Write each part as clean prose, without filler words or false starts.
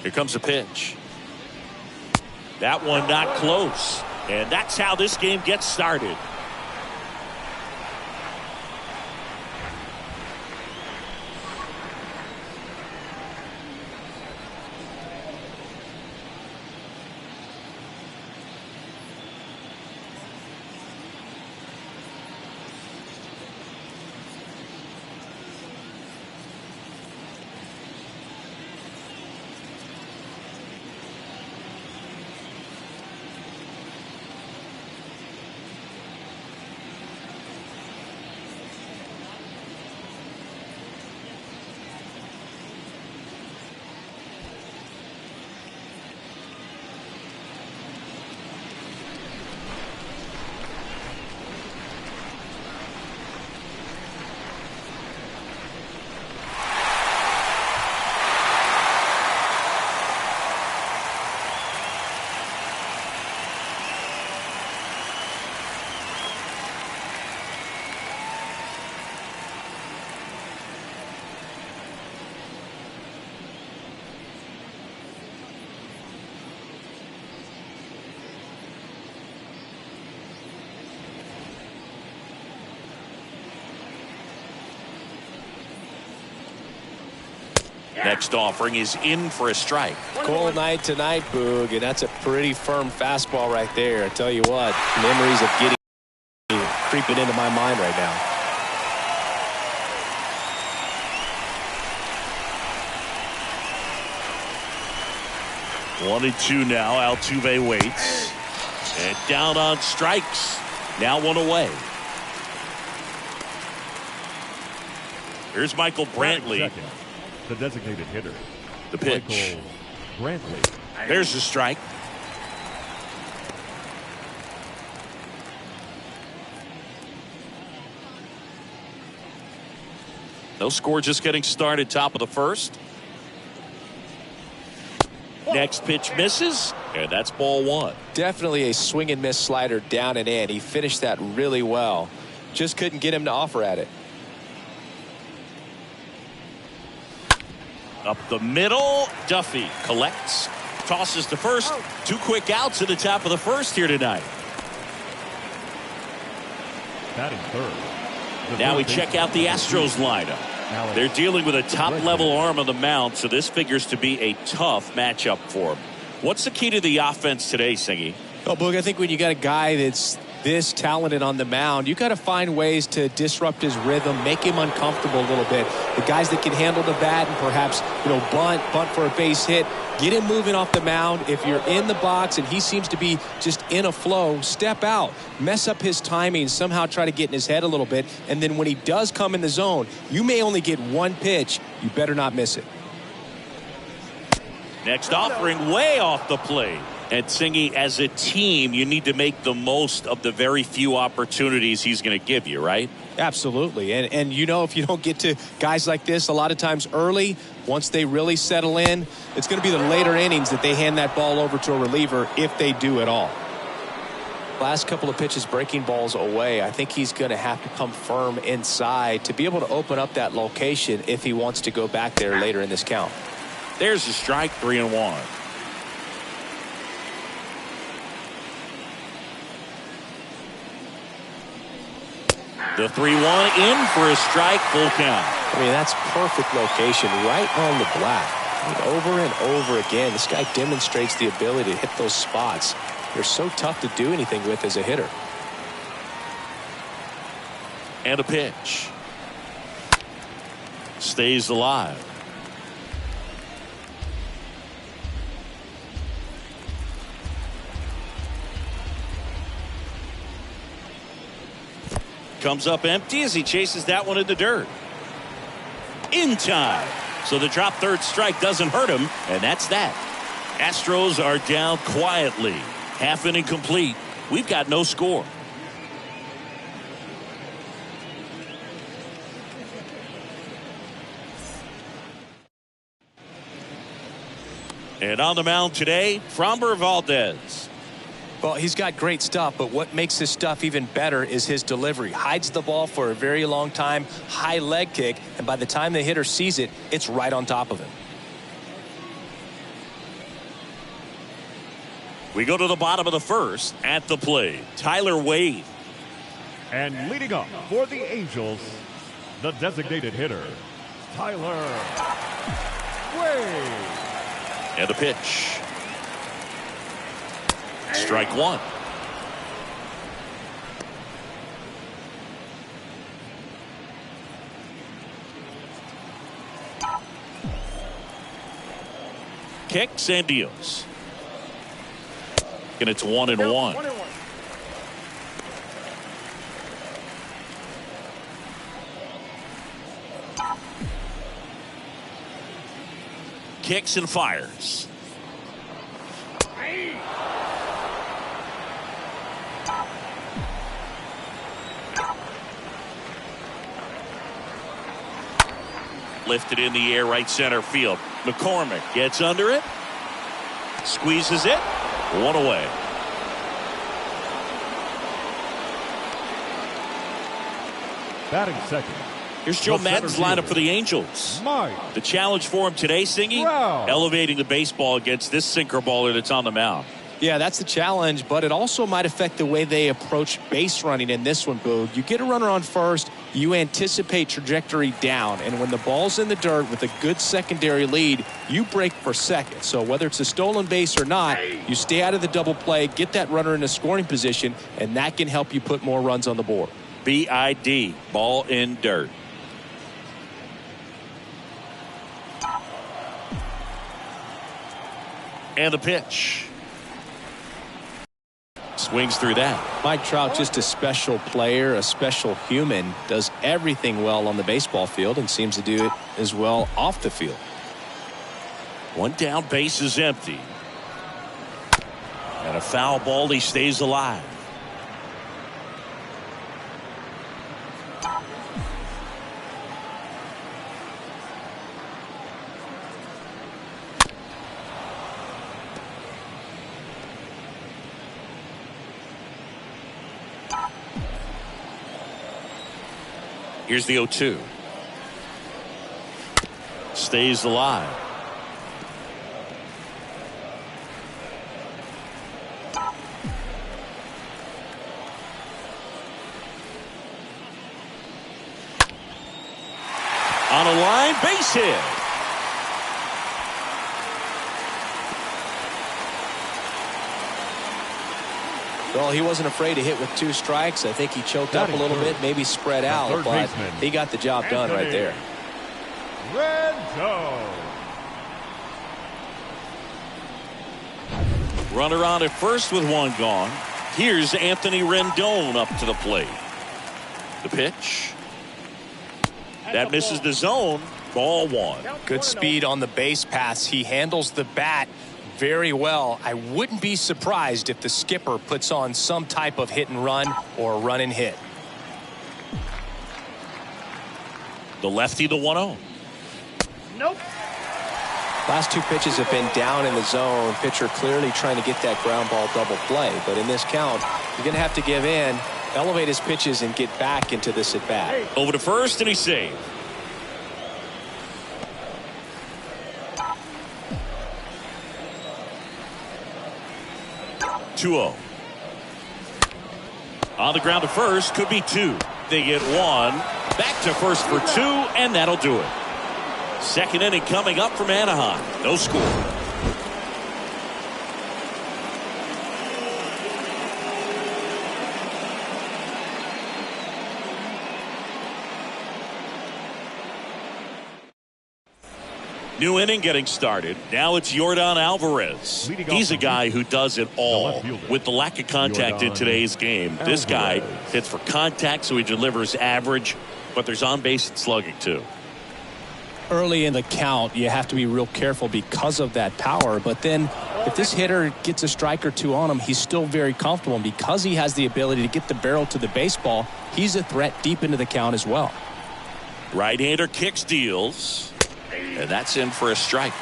Here comes a pitch. That one not close. And that's how this game gets started. Next offering is in for a strike. Cold night tonight, Boog, and that's a pretty firm fastball right there. I tell you what, memories of getting creeping into my mind right now. One and two now. Altuve waits. And down on strikes. Now one away. Here's Michael Brantley. The designated hitter. The pitch. Brantley. There's the strike. No score, just getting started. Top of the first. Next pitch misses, and that's ball one. Definitely a swing and miss slider down and in. He finished that really well. Just couldn't get him to offer at it. Up the middle, Duffy collects, tosses to first. 2 quick outs at the top of the first here tonight. Batting third. Now we check out the Astros lineup. They're dealing with a top-level arm on the mound, so this figures to be a tough matchup for them. What's the key to the offense today, Singy? Oh, Boog, I think when you got a guy that's this talented on the mound, you got to find ways to disrupt his rhythm, make him uncomfortable a little bit. The guys that can handle the bat and perhaps, bunt for a base hit, get him moving off the mound. If you're in the box and he seems to be just in a flow, step out, mess up his timing, somehow try to get in his head a little bit. And then when he does come in the zone, you may only get one pitch. You better not miss it. Next offering way off the plate. And Singy, as a team, you need to make the most of the very few opportunities he's going to give you, right? Absolutely. And if you don't get to guys like this a lot of times early, once they really settle in, it's going to be the later innings that they hand that ball over to a reliever, if they do at all. Last couple of pitches breaking balls away. I think he's going to have to come firm inside to be able to open up that location if he wants to go back there later in this count. There's a strike, 3-1. The 3-1 in for a strike, full count. I mean, that's perfect location, right on the black. I mean, over and over again, this guy demonstrates the ability to hit those spots. They're so tough to do anything with as a hitter. And a pitch. Stays alive. Comes up empty as he chases that one in the dirt. In time. So the drop third strike doesn't hurt him, and that's that. Astros are down quietly. Half inning complete. We've got no score. And on the mound today, Framber Valdez. Well, he's got great stuff, but what makes his stuff even better is his delivery. Hides the ball for a very long time, high leg kick, and by the time the hitter sees it, it's right on top of him. We go to the bottom of the first. At the plate, Tyler Wade. And leading up for the Angels, the designated hitter, Tyler Wade. And a pitch. Strike one. Kicks and deals. And it's 1-1. Kicks and fires. Lifted in the air, right center field. McCormick gets under it. Squeezes it. One away. Batting second. Here's Joe Madden's lineup for the Angels. Mike. The challenge for him today, Singy, elevating the baseball against this sinker baller that's on the mound. Yeah, that's the challenge, but it also might affect the way they approach base running in this one, Boog. You get a runner on first, you anticipate trajectory down, and when the ball's in the dirt with a good secondary lead, you break for second. So whether it's a stolen base or not, you stay out of the double play, get that runner in a scoring position, and that can help you put more runs on the board. BID, ball in dirt. And the pitch. Swings through that. Mike Trout, just a special player, a special human, does everything well on the baseball field and seems to do it as well off the field. One down, base is empty. And a foul ball, he stays alive. Here's the 0-2. Stays alive. On a line, base hit. Well, he wasn't afraid to hit with 2 strikes. I think he choked up a little bit, maybe spread out, but he got the job done right there. Runner on at first with 1 gone. Here's Anthony Rendon up to the plate. The pitch. That misses the zone. Ball 1. Good speed on the base paths. He handles the bat very well. I wouldn't be surprised if the skipper puts on some type of hit and run or run and hit. The lefty, the 1-0. Nope. Last 2 pitches have been down in the zone. Pitcher clearly trying to get that ground ball double play. But in this count, you're going to have to give in, elevate his pitches, and get back into this at bat. Over to first, and he's saved. On the ground to first, could be 2. They get 1. Back to first for 2, and that'll do it. Second inning coming up from Anaheim. No score. New inning getting started. Now it's Yordan Alvarez. He's a guy who does it all. With the lack of contact in today's game, this guy hits for contact, so he delivers average, but there's on-base and slugging too. Early in the count, you have to be real careful because of that power. But then if this hitter gets a strike or 2 on him, he's still very comfortable. And because he has the ability to get the barrel to the baseball, he's a threat deep into the count as well. Right-hander kicks, deals. And that's in for a strike.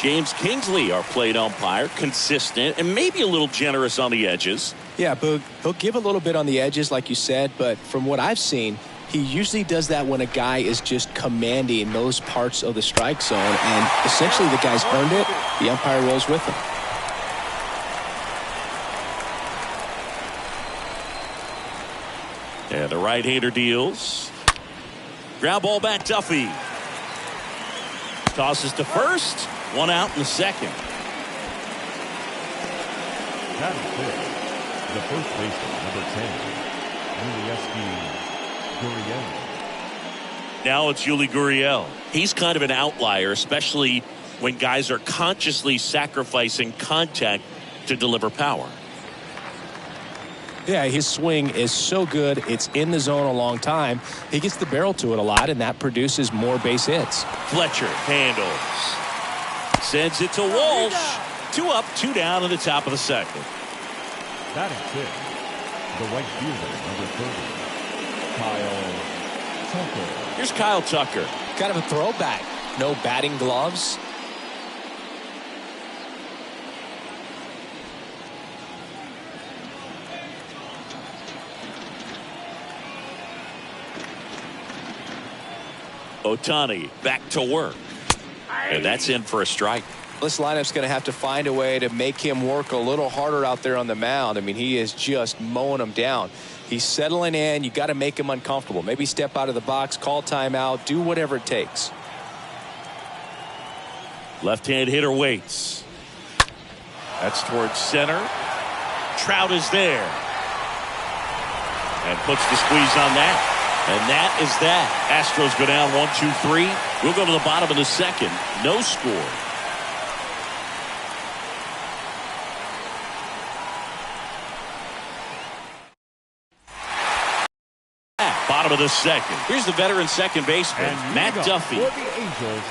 James Kingsley, our plate umpire, consistent and maybe a little generous on the edges. Yeah, Boog, he'll give a little bit on the edges, like you said, but from what I've seen, he usually does that when a guy is just commanding those parts of the strike zone, and essentially the guy's earned it. The umpire rolls with him. And the right-hander deals. Ground ball back, Duffy. Tosses to first. One out in the second. That is it. The first baseman, number 10, Gurriel. Now it's Yuli Gurriel. He's kind of an outlier, especially when guys are consciously sacrificing contact to deliver power. Yeah, his swing is so good. It's in the zone a long time. He gets the barrel to it a lot, and that produces more base hits. Fletcher handles. Sends it to Walsh. 2 up, 2 down in the top of the second. That is it. The right fielder, number 30, Kyle Tucker. Here's Kyle Tucker. Kind of a throwback. No batting gloves. Ohtani back to work. And that's in for a strike. This lineup's going to have to find a way to make him work a little harder out there on the mound. I mean, he is just mowing them down. He's settling in. You got to make him uncomfortable. Maybe step out of the box, call timeout, do whatever it takes. Left-hand hitter waits. That's towards center. Trout is there. And puts the squeeze on that. And that is that. Astros go down 1-2-3. We'll go to the bottom of the second. No score. Bottom of the second. Here's the veteran second baseman, And Matt Duffy. For the Angels,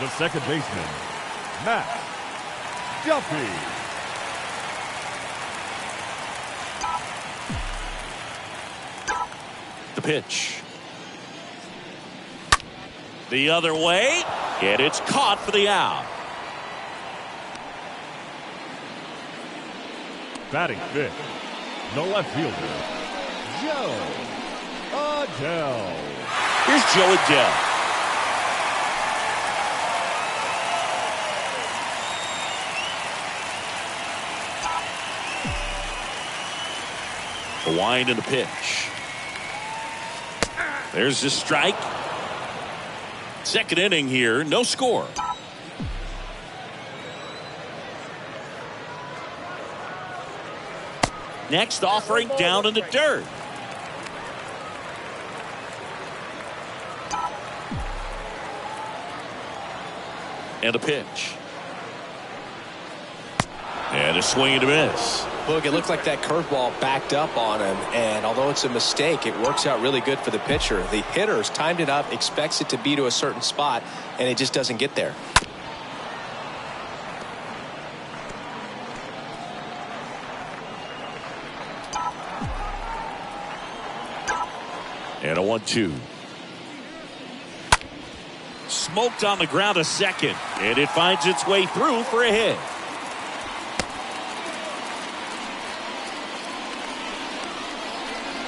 the second baseman, Matt Duffy. The pitch. The other way. And it's caught for the out. Batting fifth, the left fielder, Joe Adell. Here's Joe Adell. The wind and the pitch. There's the strike. Second inning here, no score. Next offering down in the dirt. And a pitch. And a swing and a miss. Look, it looked like that curveball backed up on him, and although it's a mistake, it works out really good for the pitcher. The hitter's timed it up, expects it to be to a certain spot, and it just doesn't get there. And a 1-2. Smoked on the ground a second, and it finds its way through for a hit.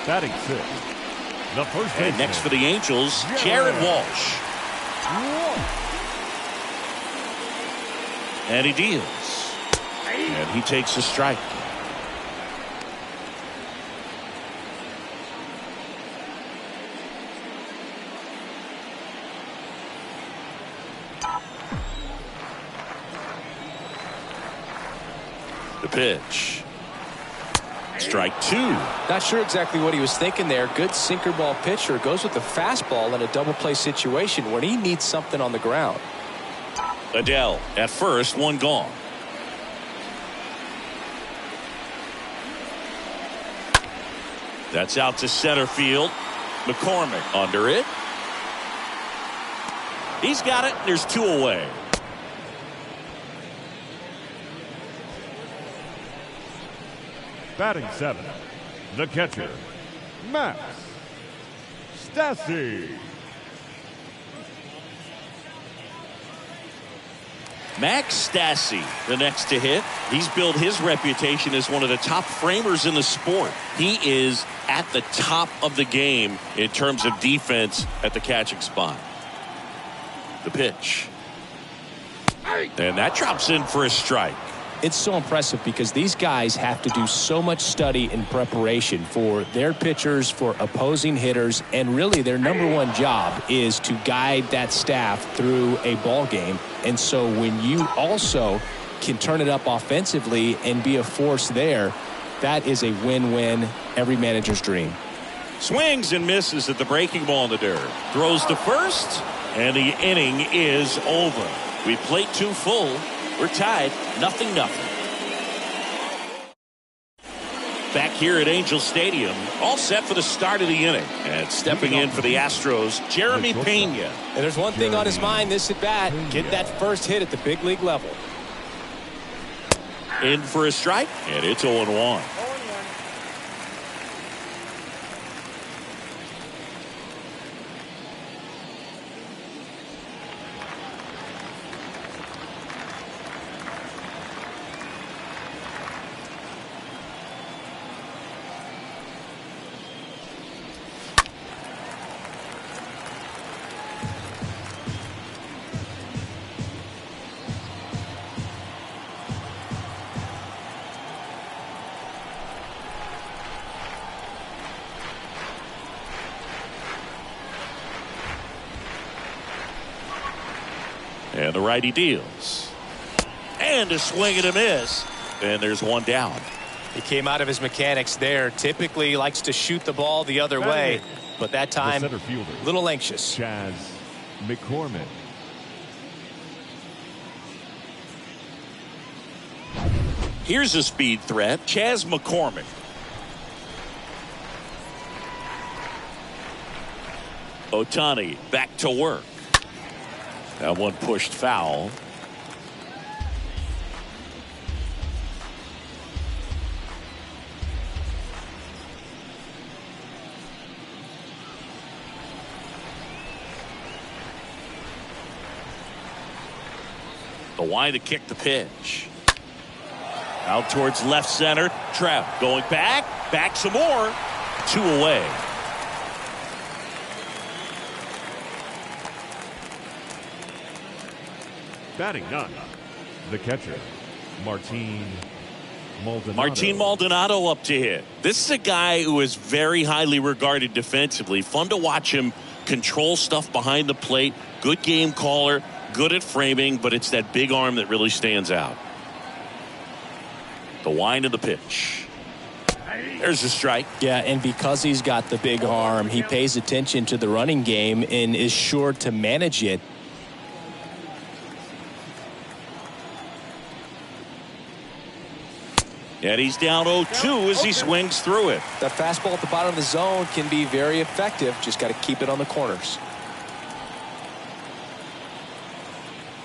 Batting sixth, the first baseman. And next for the Angels, Jared Walsh. And he deals. And he takes a strike. The pitch. Strike 2. Not sure exactly what he was thinking there. Good sinker ball pitcher goes with the fastball in a double play situation when he needs something on the ground. Adell at first, one gone. That's out to center field. McCormick under it. He's got it. There's 2 away. Batting seventh, the catcher, Max Stassi. Max Stassi, the next to hit. He's built his reputation as one of the top framers in the sport. He is at the top of the game in terms of defense at the catching spot. The pitch. And that drops in for a strike. It's so impressive because these guys have to do so much study and preparation for their pitchers, for opposing hitters, and really their number one job is to guide that staff through a ball game. And so when you also can turn it up offensively and be a force there, that is a win-win, every manager's dream. Swings and misses at the breaking ball in the dirt. Throws to first, and the inning is over. We played 2 full. We're tied, 0-0. Back here at Angel Stadium, all set for the start of the inning. And stepping in for the Astros, Jeremy Pena. And there's one thing on his mind this at bat, get that first hit at the big league level. In for a strike, and it's 0-1. And the righty deals. And a swing and a miss. And there's one down. He came out of his mechanics there. Typically he likes to shoot the ball the other way. But that time, a little anxious. Chaz McCormick. Here's a speed threat. Chaz McCormick. Ohtani back to work. That one pushed foul. The wind to kick the pitch. Out towards left center. Trout going back some more. 2 away. Batting 9, the catcher, Martin Maldonado up to hit. This is a guy who is very highly regarded defensively. Fun to watch him control stuff behind the plate. Good game caller, good at framing, but it's that big arm that really stands out. The wind of the pitch. There's a strike. Yeah, and because he's got the big arm, he pays attention to the running game and is sure to manage it. And he's down 0-2 as he swings through it. That fastball at the bottom of the zone can be very effective. Just got to keep it on the corners.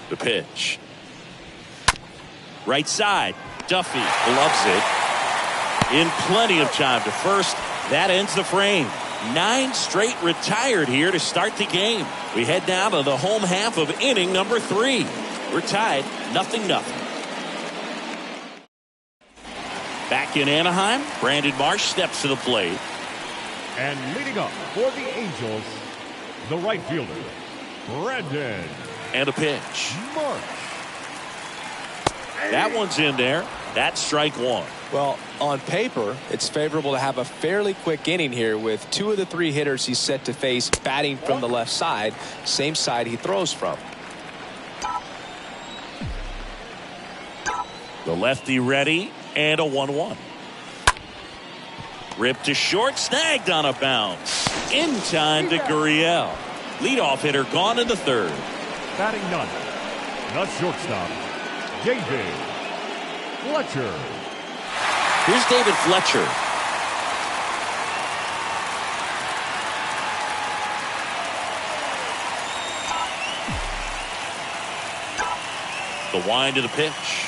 The pitch. Right side. Duffy gloves it. In plenty of time to first. That ends the frame. 9 straight retired here to start the game. We head down to the home half of inning number 3. We're tied 0-0. Back in Anaheim, Brandon Marsh steps to the plate. And leading up for the Angels, the right fielder, Brandon. And a pitch. Marsh. That one's in there. That's strike 1. Well, on paper, it's favorable to have a fairly quick inning here with 2 of the 3 hitters he's set to face batting from the left side, same side he throws from. The lefty ready. And a 1-1. Ripped to short, snagged on a bounce. In time to Gurriel. Leadoff hitter gone in the 3rd. Batting 9, the shortstop, David Fletcher. Here's David Fletcher. The wind of the pitch.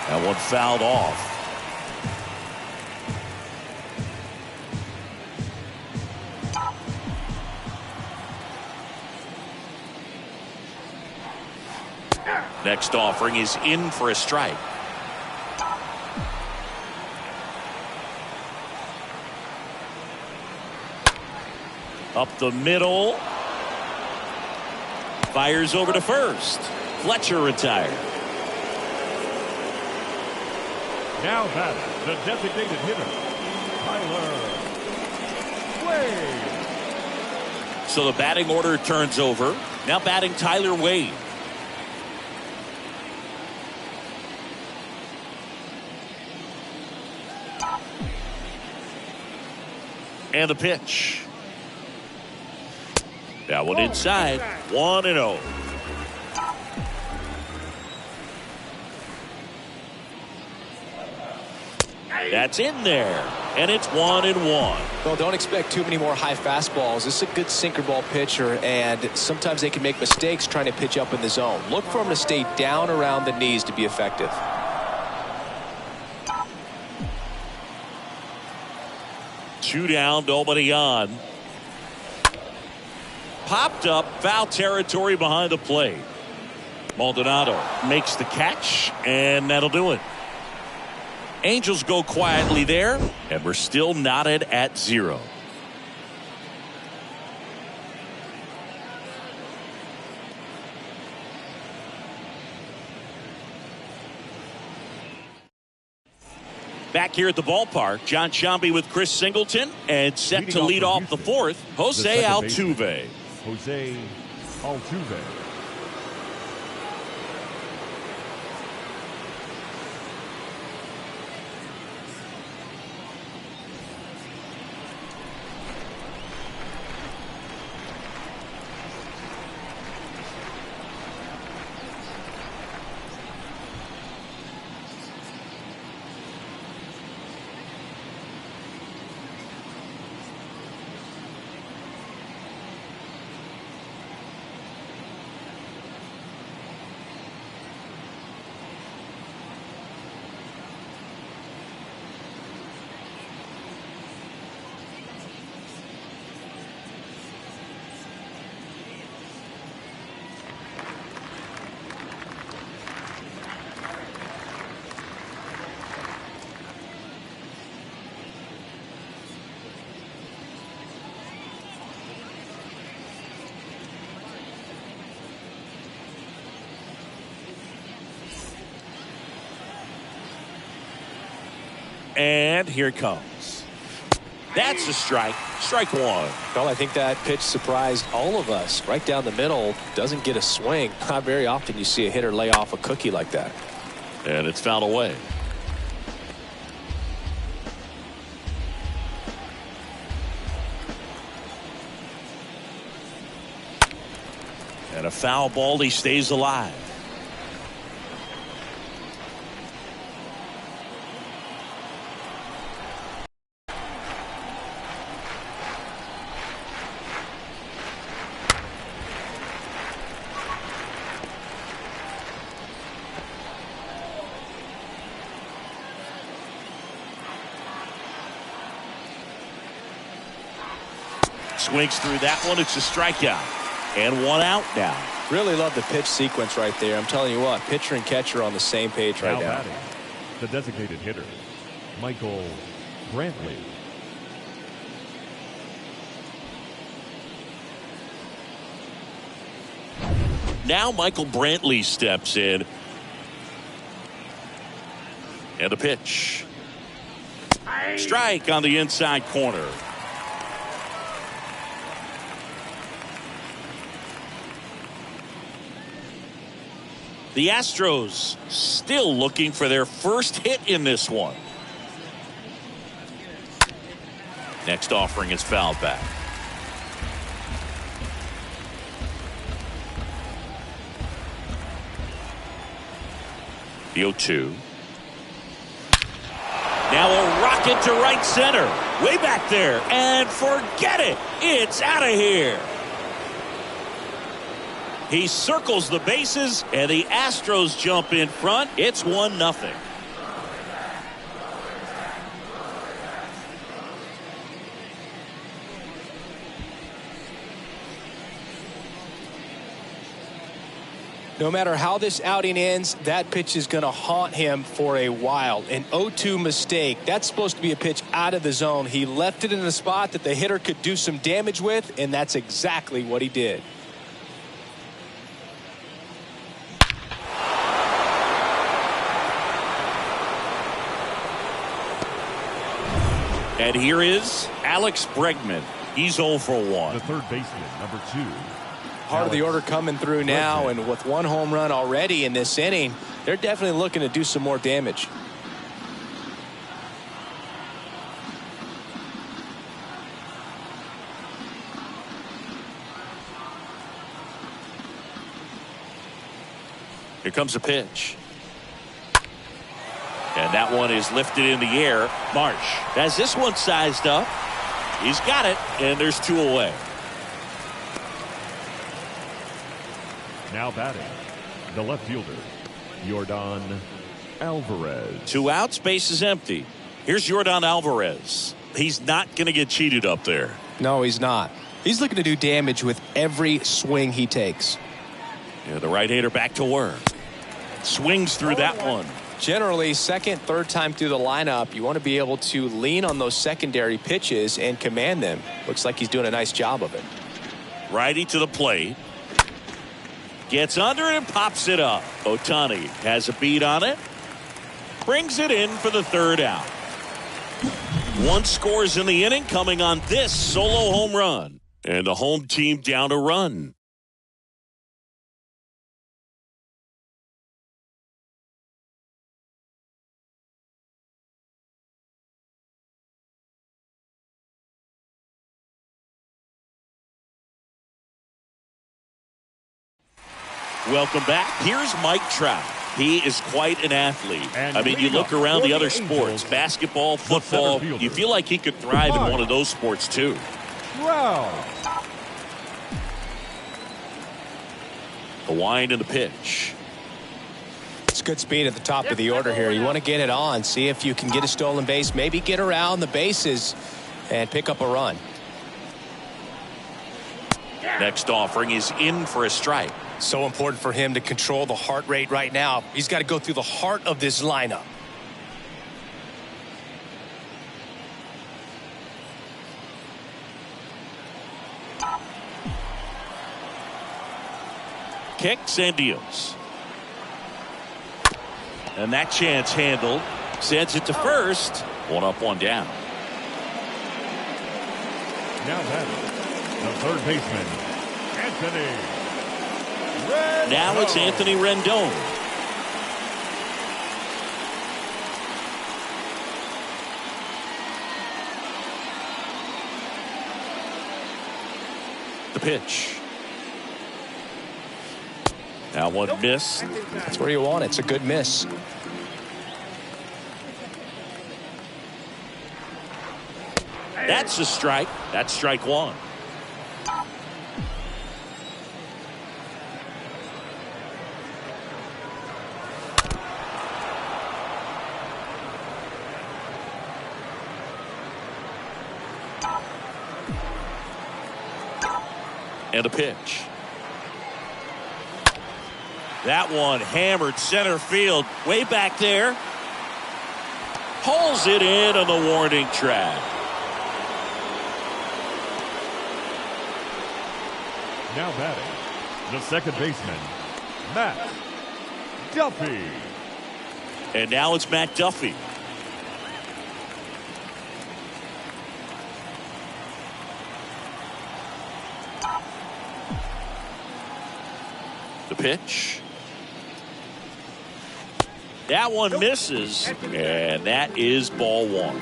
That one fouled off. Next offering is in for a strike. Up the middle. Fires over to first. Fletcher retired. Now batting, the designated hitter, Tyler Wade. So the batting order turns over. Now batting Tyler Wade. And the pitch. That one inside. 1-0. That's in there. And it's 1-1. Well, don't expect too many more high fastballs. This is a good sinker ball pitcher, and sometimes they can make mistakes trying to pitch up in the zone. Look for him to stay down around the knees to be effective. Two down, nobody on. Popped up, foul territory behind the plate. Maldonado makes the catch, and that'll do it. Angels go quietly there, and we're still knotted at 0. Back here at the ballpark, John Sciambi with Chris Singleton, and set to lead off the fourth, Jose Altuve. Jose Altuve. And here it comes. That's a strike. Strike one. Well, I think that pitch surprised all of us. Right down the middle, doesn't get a swing. Not very often you see a hitter lay off a cookie like that. And it's fouled away. And a foul ball, he stays alive. Swings through that one. It's a strikeout. And one out now. Really love the pitch sequence right there. I'm telling you what, pitcher and catcher on the same page right now. Batting, the designated hitter, Michael Brantley. Now Michael Brantley steps in. And a pitch. Strike on the inside corner. The Astros still looking for their first hit in this one. Next offering is fouled back. The 0-2. Now a rocket to right center. Way back there. And forget it. It's out of here. He circles the bases, and the Astros jump in front. It's 1-0. No matter how this outing ends, that pitch is going to haunt him for a while. An 0-2 mistake. That's supposed to be a pitch out of the zone. He left it in a spot that the hitter could do some damage with, and that's exactly what he did. And here is Alex Bregman. He's 0 for 1. The third baseman, number 2. Part of the order coming through now, and with 1 home run already in this inning, they're definitely looking to do some more damage. Here comes a pitch. And that one is lifted in the air. Marsh has this one sized up. He's got it, and there's 2 away. Now batting, the left fielder, Yordan Alvarez. 2 outs, base is empty. Here's Yordan Alvarez. He's not going to get cheated up there. No, he's not. He's looking to do damage with every swing he takes. Yeah, the right-hander back to work. Swings through that one. Generally, second, third time through the lineup, you want to be able to lean on those secondary pitches and command them. Looks like he's doing a nice job of it. Righty to the plate. Gets under it and pops it up. Ohtani has a beat on it. Brings it in for the 3rd out. 1 scores in the inning coming on this solo home run. And the home team down a run. Welcome back. Here's Mike Trout. He is quite an athlete. I mean, you look around the other sports, basketball, football, you feel like he could thrive in one of those sports too. Wow. The wind and the pitch. It's good speed at the top of the order here. You want to get it on, see if you can get a stolen base, maybe get around the bases and pick up a run. Next offering is in for a strike. So important for him to control the heart rate right now. He's got to go through the heart of this lineup. Kicks and deals. And that chance handled. Sends it to first. 1 up, 1 down. Now batting, the third baseman, Anthony. Now it's Anthony Rendon. The pitch. Now 1 miss. That's where you want it. It's a good miss. That's a strike. That's strike 1. And a pitch. That one hammered center field way back there. Pulls it in on the warning track. Now batting, the second baseman, Matt Duffy. And now it's Matt Duffy. The pitch. That one misses, and that is ball 1.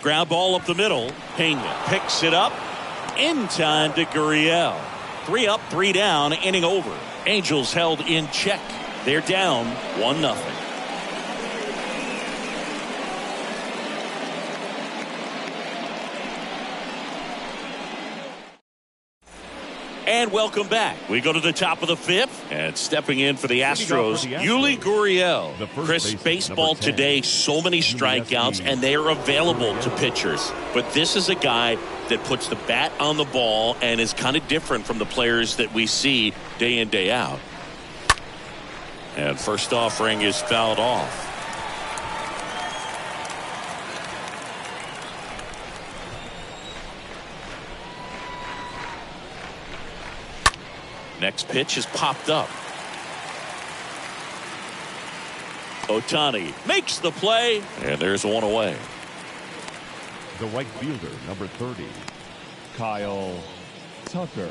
Ground ball up the middle. Pena picks it up in time to Gurriel. 3 up, 3 down, inning over. Angels held in check. They're down 1-0. And welcome back. We go to the top of the 5th, and stepping in for the Astros, Yuli Gurriel. Chris, baseball today, so many strikeouts, and they are available to pitchers. But this is a guy that puts the bat on the ball and is kind of different from the players that we see day in, day out. And first offering is fouled off. Next pitch is popped up. Ohtani makes the play, and there's one away. The right fielder, number 30, Kyle Tucker.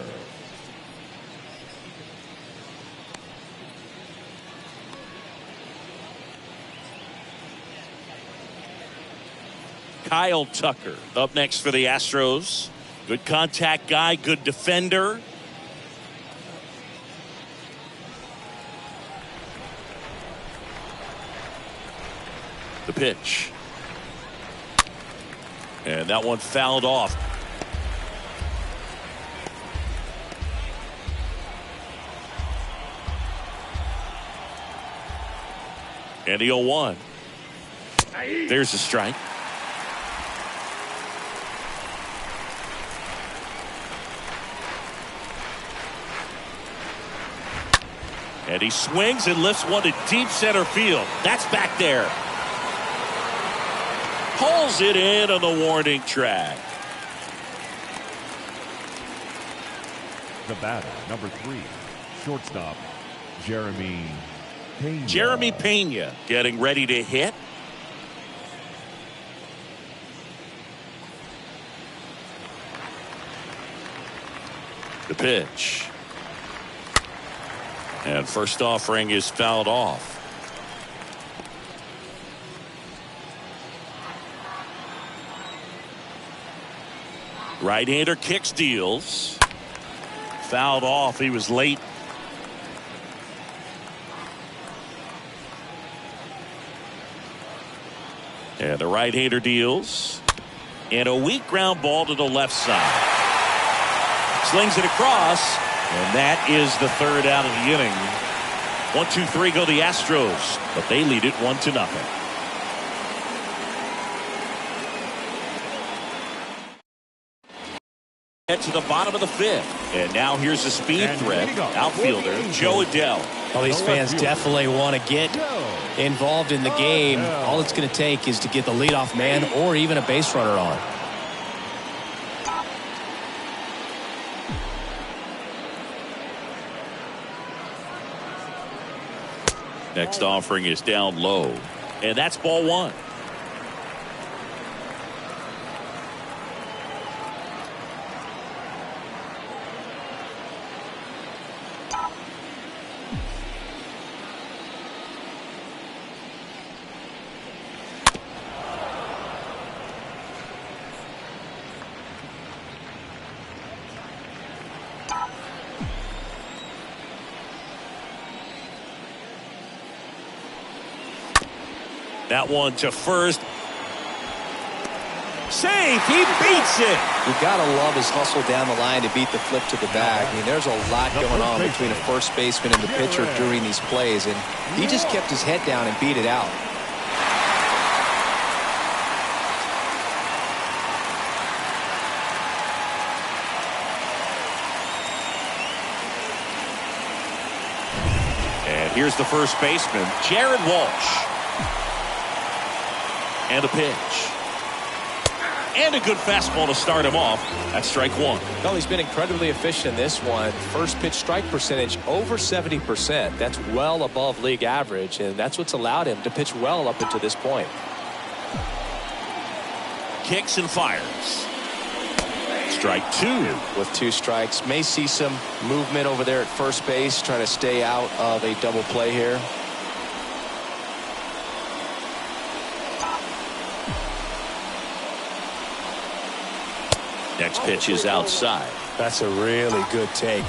Kyle Tucker up next for the Astros. Good contact guy, good defender. The pitch. And that one fouled off. And the 0-1. There's a strike. And he swings and lifts one to deep center field. That's back there. Pulls it in on the warning track. The batter, number 3, shortstop, Jeremy Pena. Jeremy Pena getting ready to hit. The pitch. And first offering is fouled off. Right-hander kicks, deals. Fouled off. He was late. And the right-hander deals. And a weak ground ball to the left side. Slings it across. And that is the third out of the inning. 1-2-3 go the Astros, but they lead it 1-0. Head to the bottom of the 5th. And now here's a speed threat. Outfielder Joe Adell. Well, these fans definitely want to get involved in the game. All it's going to take is to get the leadoff man or even a base runner on. Next offering is down low. And that's ball 1. That one to first. Safe. He beats it. You got to love his hustle down the line to beat the flip to the bag. I mean, there's a lot going on between a first baseman and the pitcher during these plays, and he just kept his head down and beat it out. And here's the first baseman, Jared Walsh. And a pitch. And a good fastball to start him off. That's strike 1. Well, he's been incredibly efficient in this one. First pitch strike percentage over 70%. That's well above league average, and that's what's allowed him to pitch well up until this point. Kicks and fires. Strike 2. With 2 strikes. May see some movement over there at first base, trying to stay out of a double play here. Next pitch is outside. That's a really good take.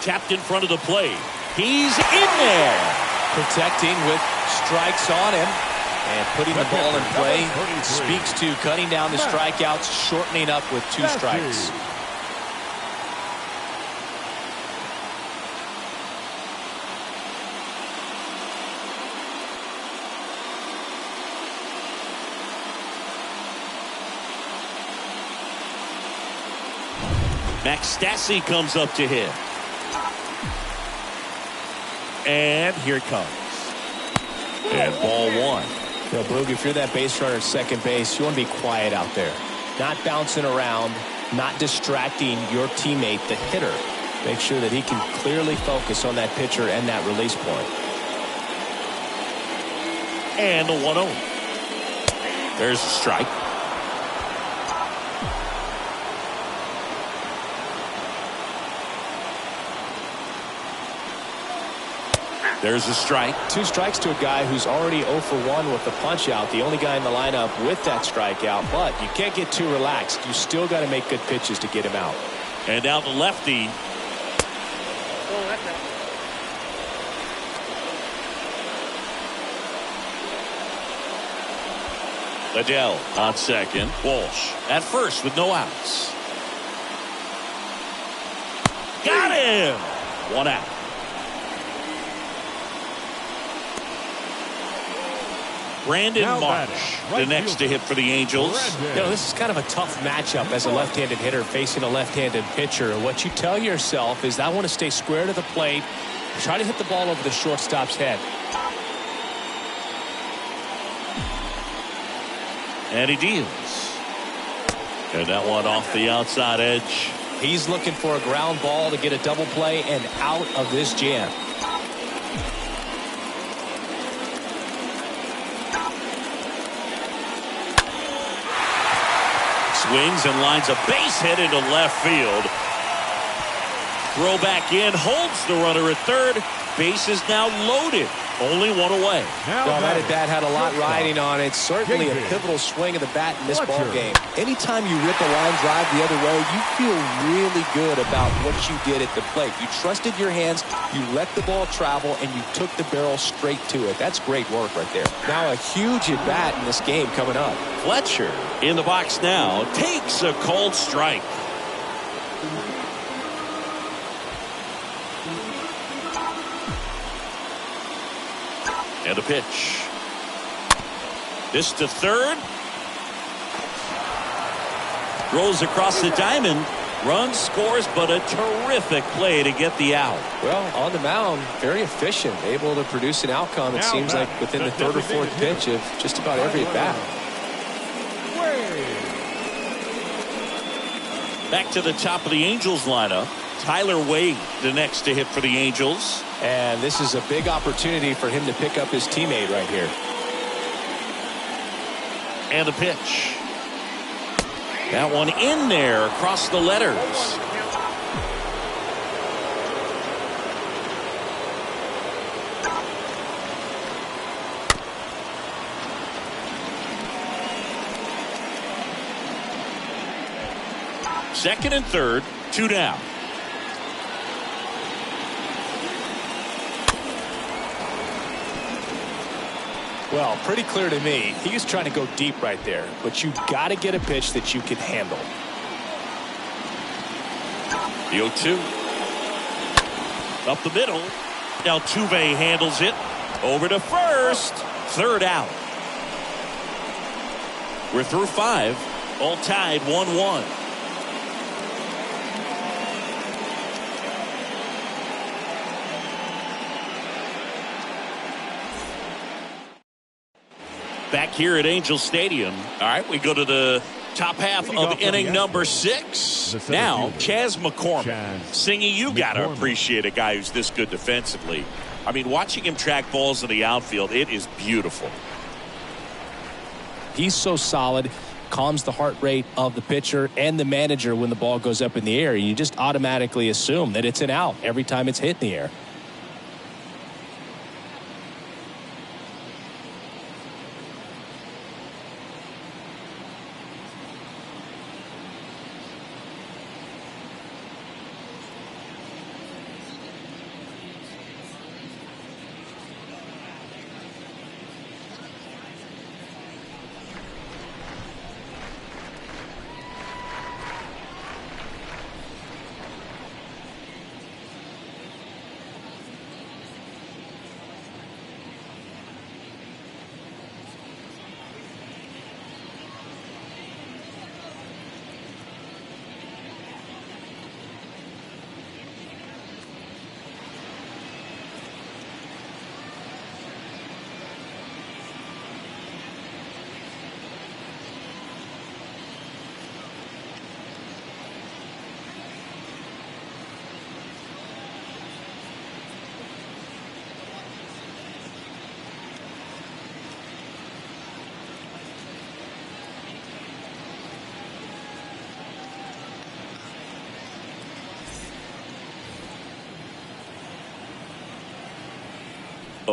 Tapped in front of the plate. He's in there. Protecting with strikes on him. And putting the ball in play speaks to cutting down the strikeouts, shortening up with 2 strikes. Max Stassi comes up to hit. And here it comes. And ball 1. You know, Boog, if you're that base runner at second base, you want to be quiet out there. Not bouncing around. not distracting your teammate, the hitter. Make sure that he can clearly focus on that pitcher and that release point. And the 1-0. There's a strike. There's a strike. 2 strikes to a guy who's already 0 for 1 with the punch out. The only guy in the lineup with that strikeout. But you can't get too relaxed. You still got to make good pitches to get him out. And now the lefty. Liddell on second. Walsh at first with no outs. Got him. 1 out. Brandon Marsh, the next to hit for the Angels. You know, this is kind of a tough matchup as a left-handed hitter facing a left-handed pitcher. What you tell yourself is, I want to stay square to the plate, try to hit the ball over the shortstop's head. And he deals. And that one off the outside edge. He's looking for a ground ball to get a double play and out of this jam. Swings and lines a base hit into left field. Throw back in, holds the runner at third. Base is now loaded. Only 1 away. That at bat had a lot riding on it. Certainly a pivotal swing of the bat in this ball game. Anytime you rip a line drive the other way, you feel really good about what you did at the plate. You trusted your hands, you let the ball travel, and you took the barrel straight to it. That's great work right there. Now a huge at bat in this game coming up. Fletcher in the box now takes a called strike. And a pitch. This to third. Rolls across the diamond. Run scores, but a terrific play to get the out. Well, on the mound, very efficient, able to produce an outcome, it seems like, within the 3rd or 4th pitch of just about every at bat. Back to the top of the Angels lineup. Tyler Wade, the next to hit for the Angels. And this is a big opportunity for him to pick up his teammate right here. And a pitch. That one in there across the letters. Second and third, 2 down. Well, pretty clear to me. He was trying to go deep right there, but you got to get a pitch that you can handle. The 0-2. Up the middle. Altuve handles it. Over to first. 3rd out. We're through 5. All tied 1-1. Back here at Angel Stadium. All right, we go to the top half of inning number 6. Now, Chas McCormick. Singy, you got to appreciate a guy who's this good defensively. I mean, watching him track balls in the outfield, it is beautiful. He's so solid, calms the heart rate of the pitcher and the manager when the ball goes up in the air. You just automatically assume that it's an out every time it's hit in the air.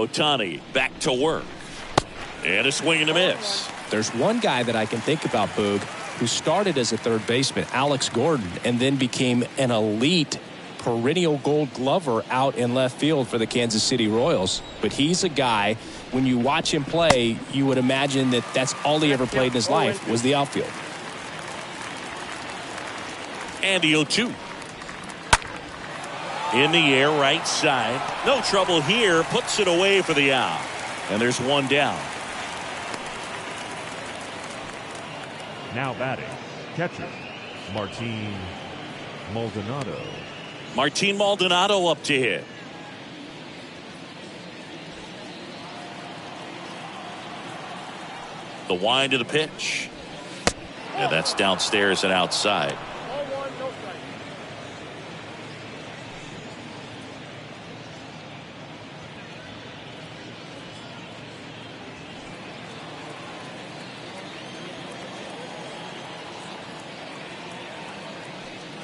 Ohtani back to work. And a swing and a miss. There's one guy that I can think about, Boog, who started as a third baseman, Alex Gordon, and then became an elite perennial Gold Glover out in left field for the Kansas City Royals. But he's a guy, when you watch him play, you would imagine that that's all he ever played in his life was the outfield. And the 0-2. In the air, right side. No trouble here. Puts it away for the out. And there's one down. Now batting, catcher, Martin Maldonado. Martin Maldonado up to hit. The wind of the pitch. And that's downstairs and outside.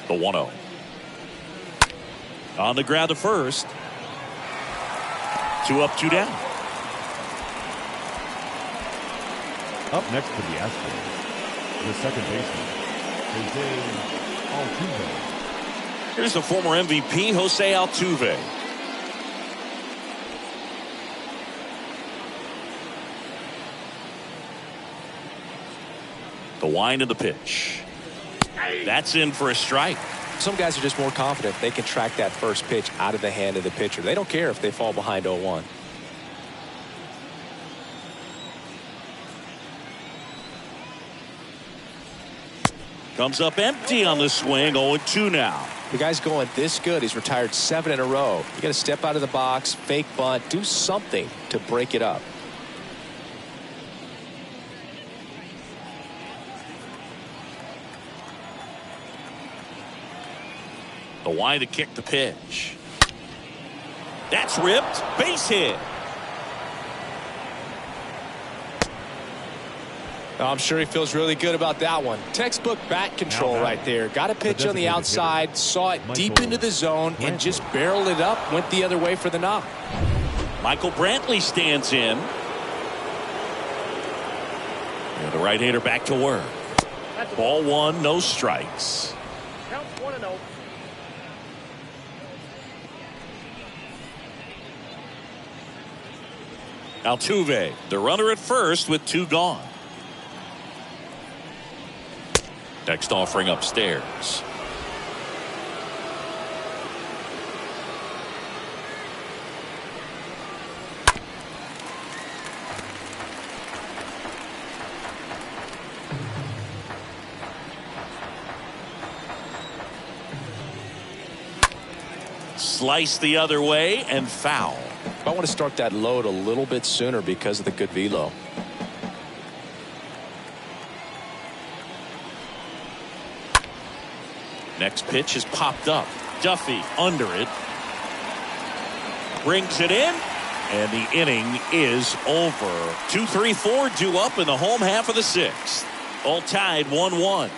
The 1-0. On the ground to first. 2 up, 2 down. Up next for the Astros, the second baseman, Jose Altuve. Here's the former MVP, Jose Altuve. The wind of the pitch. That's in for a strike. Some guys are just more confident they can track that first pitch out of the hand of the pitcher. They don't care if they fall behind 0-1. Comes up empty on the swing. 0-2 now. The guy's going this good. He's retired 7 in a row. You got to step out of the box, fake bunt, do something to break it up. The wind to kick the pitch. That's ripped. Base hit. I'm sure he feels really good about that one. Textbook bat control right there. Got a pitch on the outside, saw it deep into the zone, and just barreled it up, went the other way for the knock. Michael Brantley stands in. And the right-hander back to work. Ball 1, no strikes. Counts 1-0. Altuve, the runner at first with 2 gone. Next offering upstairs. Slice the other way and foul. I want to start that load a little bit sooner because of the good velo. Next pitch is popped up. Duffy under it. Brings it in. And the inning is over. 2-3-4 due up in the home half of the 6th. All tied 1-1.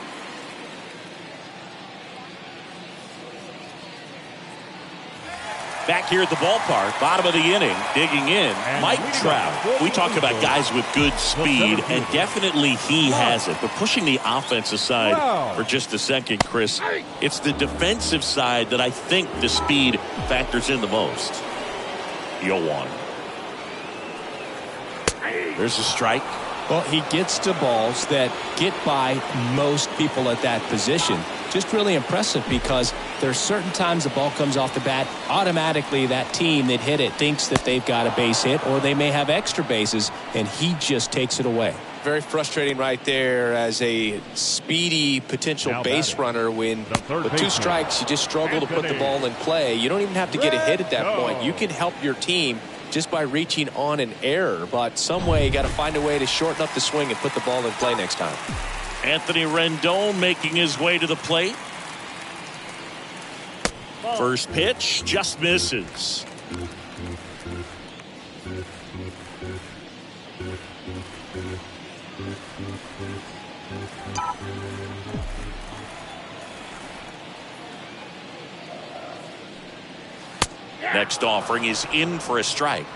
Back here at the ballpark, bottom of the inning, digging in, Mike Trout. We talk about guys with good speed, and definitely he has it. But pushing the offense aside for just a second, Chris, it's the defensive side that I think the speed factors in the most. 0-1. There's a strike. Well, he gets to balls that get by most people at that position. Just really impressive because there's certain times the ball comes off the bat, automatically that team that hit it thinks that they've got a base hit or they may have extra bases, and he just takes it away. Very frustrating right there as a speedy potential base runner when with 2 strikes you just struggle to put the ball in play. You don't even have to get a hit at that point. You can help your team just by reaching on an error, but some way you got to find a way to shorten up the swing and put the ball in play next time. Anthony Rendon making his way to the plate. First pitch just misses. Next offering is in for a strike.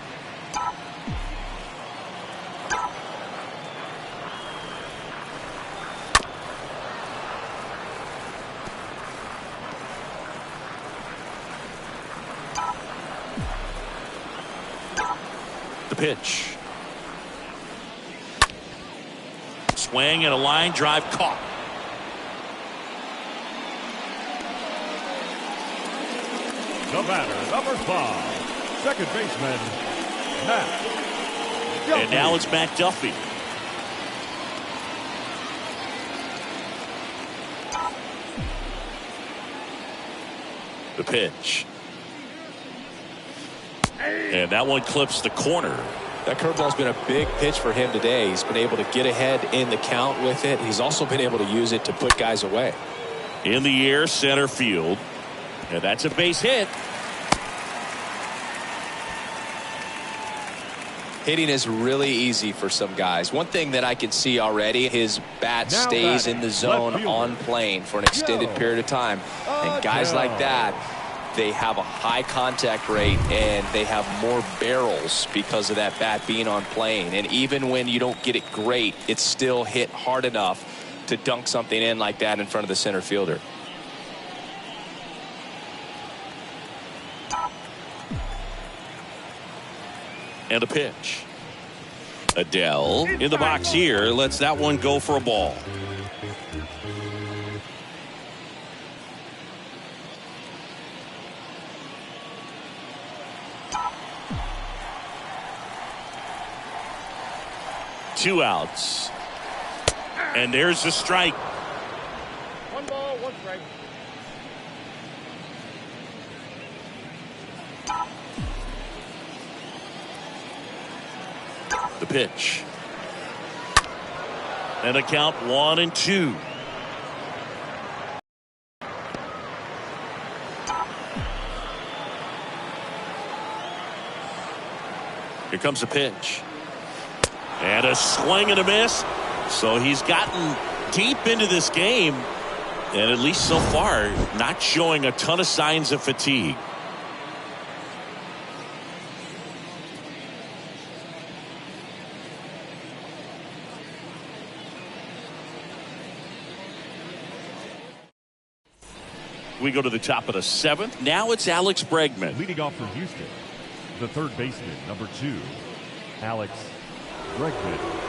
pitch. Swing and a line drive caught. The batter, number 5, second baseman, Matt Duffy. And now it's Matt Duffy. The pitch. And that one clips the corner. That curveball's been a big pitch for him today. He's been able to get ahead in the count with it. He's also been able to use it to put guys away. In the air, center field. And that's a base hit. Hitting is really easy for some guys. One thing that I can see already, his bat stays in the zone on plane for an extended period of time. And guys like that, they have a high contact rate and they have more barrels because of that bat being on plane. And even when you don't get it great, it's still hit hard enough to dunk something in like that in front of the center fielder. And a pitch. Adele in the box here lets that one go for a ball. Two outs. And there's the strike. 1 ball, 1 strike. The pitch. And a count 1-2. Here comes the pitch. And a swing and a miss. So he's gotten deep into this game. And at least so far, not showing a ton of signs of fatigue. We go to the top of the 7th. Now it's Alex Bregman. Leading off for Houston, the third baseman, number 2, Alex Bregman.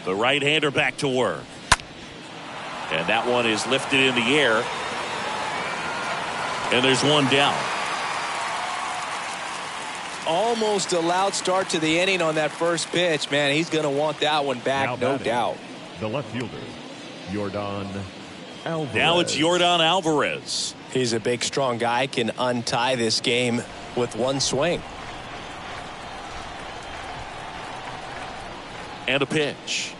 The right-hander back to work. And that one is lifted in the air. And there's one down. Almost a loud start to the inning on that first pitch. Man, he's going to want that one back, no doubt. The left fielder, Yordan Alvarez. Now it's Yordan Alvarez. He's a big, strong guy, can untie this game with one swing. And a pitch.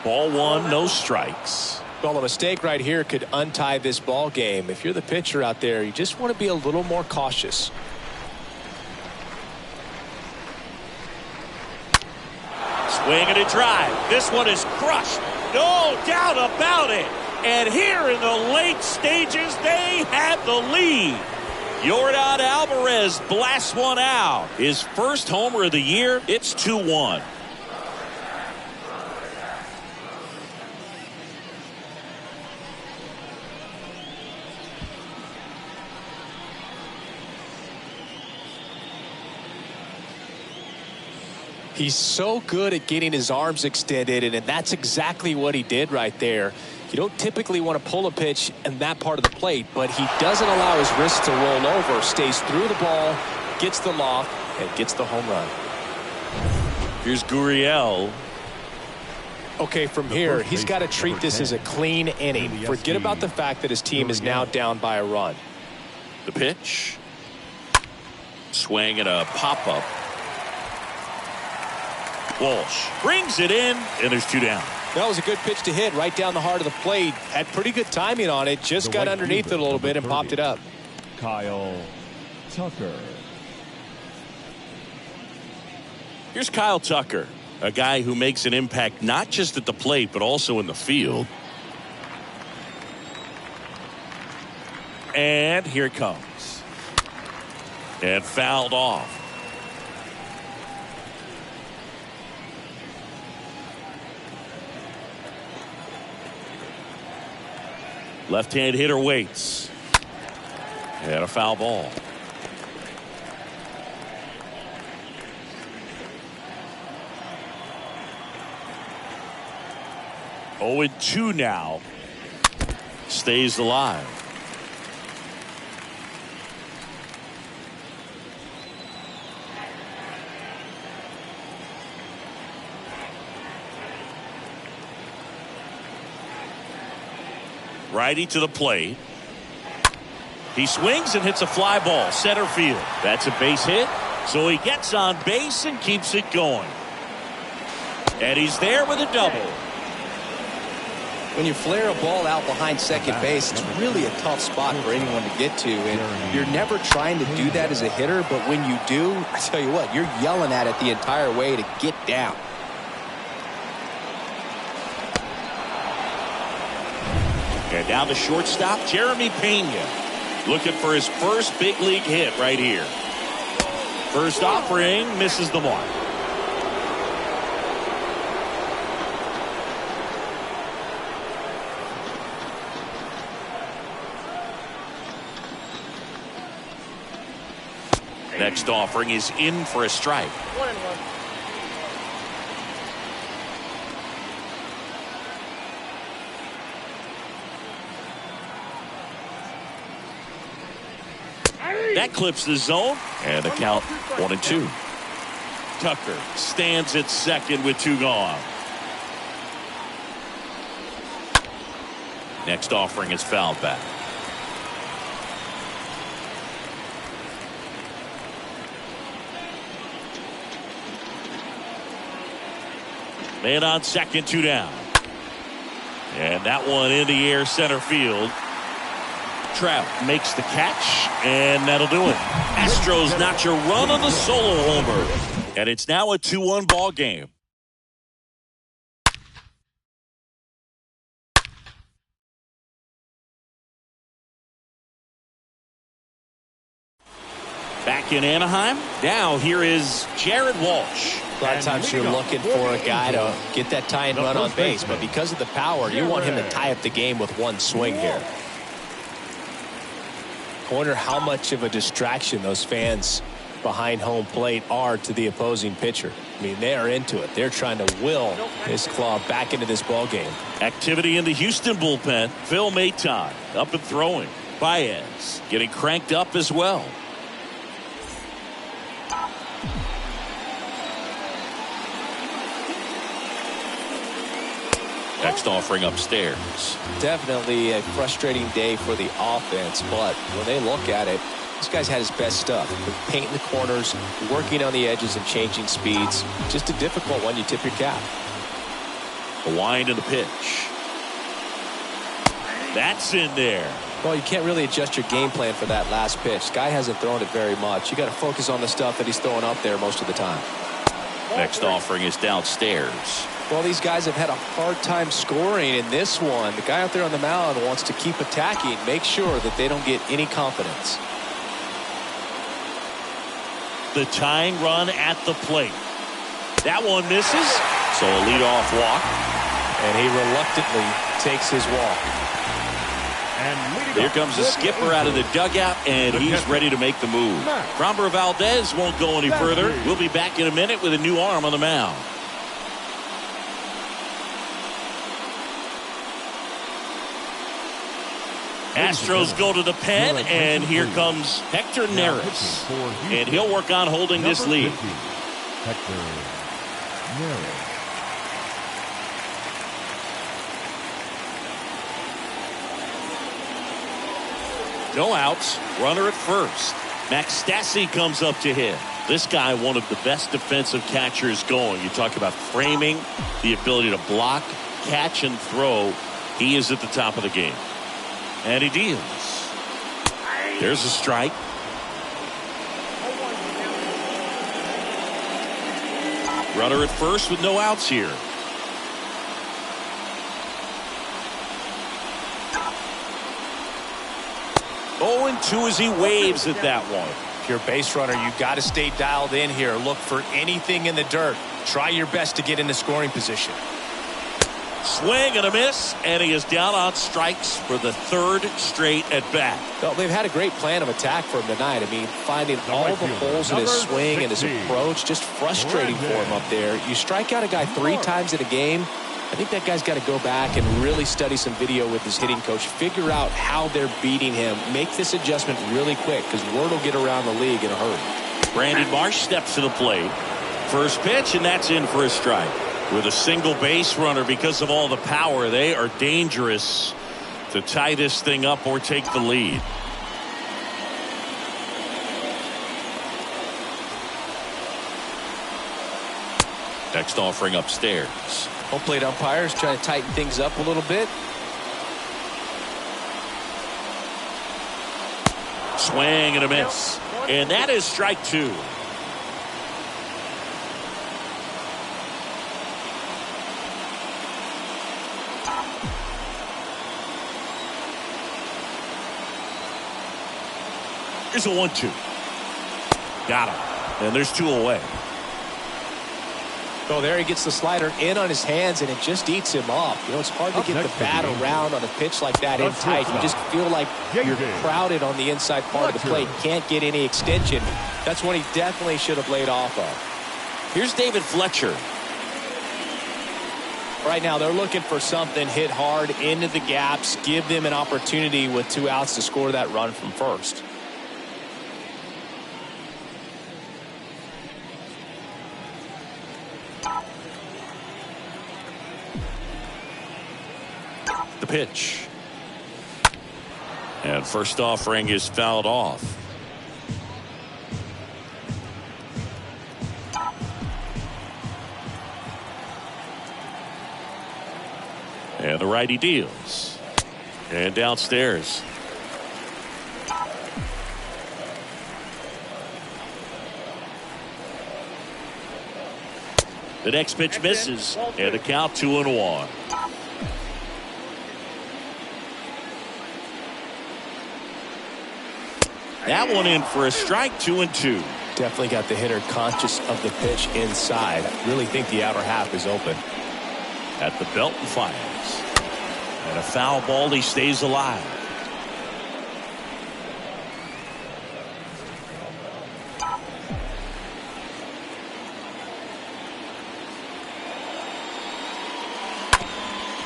Ball 1, no strikes. Well, a mistake right here could untie this ball game. If you're the pitcher out there, you just want to be a little more cautious. Swing and a drive. This one is crushed. No doubt about it. And here in the late stages, they have the lead. Yordan Alvarez blasts one out. His first homer of the year. It's 2-1. He's so good at getting his arms extended, and that's exactly what he did right there. You don't typically want to pull a pitch in that part of the plate, but he doesn't allow his wrist to roll over, stays through the ball, gets the loft, and gets the home run. Here's Gurriel. Okay, from here, he's got to treat this as a clean inning. Forget about the fact that his team is now down by a run. The pitch. Swing and a pop-up. Walsh brings it in, and there's 2 down. That was a good pitch to hit right down the heart of the plate. Had pretty good timing on it. Just got underneath it a little bit and popped it up. Kyle Tucker. Here's Kyle Tucker, a guy who makes an impact not just at the plate but also in the field. And here it comes. And fouled off. Left-hand hitter waits. And a foul ball. Oh, 0-2 now. Stays alive. Righty to the plate. He swings and hits a fly ball center field. That's a base hit, so he gets on base and keeps it going. And he's there with a double. When you flare a ball out behind second base, it's really a tough spot for anyone to get to, and you're never trying to do that as a hitter, but when you do, I tell you what, you're yelling at it the entire way to get down. And now the shortstop, Jeremy Pena, looking for his first big league hit right here. First offering misses the mark. Next offering is in for a strike. 1-1. That clips the zone, and the count 1-2. Tucker stands at second with 2 gone. Next offering is fouled back. Man on second, 2 down. And that one in the air center field. Trout makes the catch, and that'll do it. Astros notch a run on the solo homer. And it's now a 2-1 ball game. Back in Anaheim, now here is Jared Walsh. A lot of times you're looking for a guy to get that tie and run on base, but because of the power, you want him to tie up the game with one swing here. I wonder how much of a distraction those fans behind home plate are to the opposing pitcher. I mean, they are into it. They're trying to will his claw back into this ball game. Activity in the Houston bullpen. Phil Maton up and throwing. Baez getting cranked up as well. Next offering upstairs. Definitely a frustrating day for the offense, but when they look at it, this guy's had his best stuff. Painting the corners, working on the edges and changing speeds. Just a difficult one. You tip your cap. The wind and the pitch. That's in there. Well, you can't really adjust your game plan for that last pitch. Guy hasn't thrown it very much. You got to focus on the stuff that he's throwing up there most of the time. Next offering is downstairs. Well, these guys have had a hard time scoring in this one. The guy out there on the mound wants to keep attacking, make sure that they don't get any confidence. The tying run at the plate. That one misses. So a leadoff walk. And he reluctantly takes his walk. And here comes the skipper out of the dugout, and he's ready to make the move. Framber Valdez won't go any further. We'll be back in a minute with a new arm on the mound. Astros go to the pen, and here comes Hector Neris. And he'll work on holding this lead. Hector Neris. No outs. Runner at first. Max Stassi comes up to hit. This guy, one of the best defensive catchers going. You talk about framing, the ability to block, catch, and throw. He is at the top of the game. And he deals. There's a strike. Runner at first with no outs here. Oh, and 2 as he waves at that one. If you're a base runner, you've got to stay dialed in here. Look for anything in the dirt. Try your best to get into scoring position. Swing and a miss, and he is down on strikes for the 3rd straight at bat. Well, they've had a great plan of attack for him tonight. I mean, finding all the holes in his swing and his approach, just frustrating for him up there. You strike out a guy 3 times in a game, I think that guy's got to go back and really study some video with his hitting coach, figure out how they're beating him, make this adjustment really quick, because word will get around the league in a hurry. Brandon Marsh steps to the plate. First pitch, and that's in for a strike. With a single base runner, because of all the power, they are dangerous to tie this thing up or take the lead. Next offering upstairs. Home plate umpires trying to tighten things up a little bit. Swing and a miss. And that is strike 2. Here's a 1-2. Got him. And there's 2 away. Oh, there he gets the slider in on his hands, and it just eats him up. You know, it's hard to get the bat around on a pitch like that in tight. You just feel like you're crowded on the inside part of the plate. Can't get any extension. That's one he definitely should have laid off of. Here's David Fletcher. Right now, they're looking for something, hit hard into the gaps, give them an opportunity with 2 outs to score that run from first. The pitch. And first offering is fouled off. And the righty deals. And downstairs. The next pitch misses. And the count 2-1. That one in for a strike, 2-2. Definitely got the hitter conscious of the pitch inside. Really think the outer half is open. At the belt and fires. And a foul ball, he stays alive.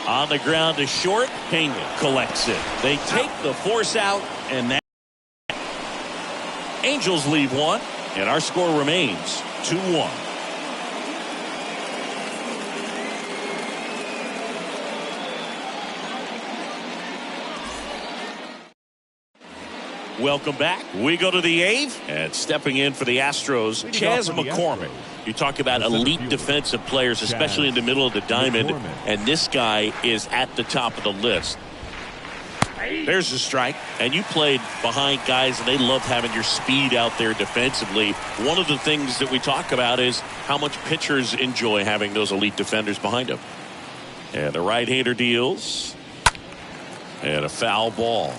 On the ground to short, Pena collects it. They take the force out, and that Angels leave 1, and our score remains 2-1. Welcome back. We go to the 8th, and stepping in for the Astros, Chas McCormick. You talk about elite defensive players, especially in the middle of the diamond, and this guy is at the top of the list. There's a strike. And you played behind guys, and they love having your speed out there defensively. One of the things that we talk about is how much pitchers enjoy having those elite defenders behind them. And the right-hander deals. And a foul ball.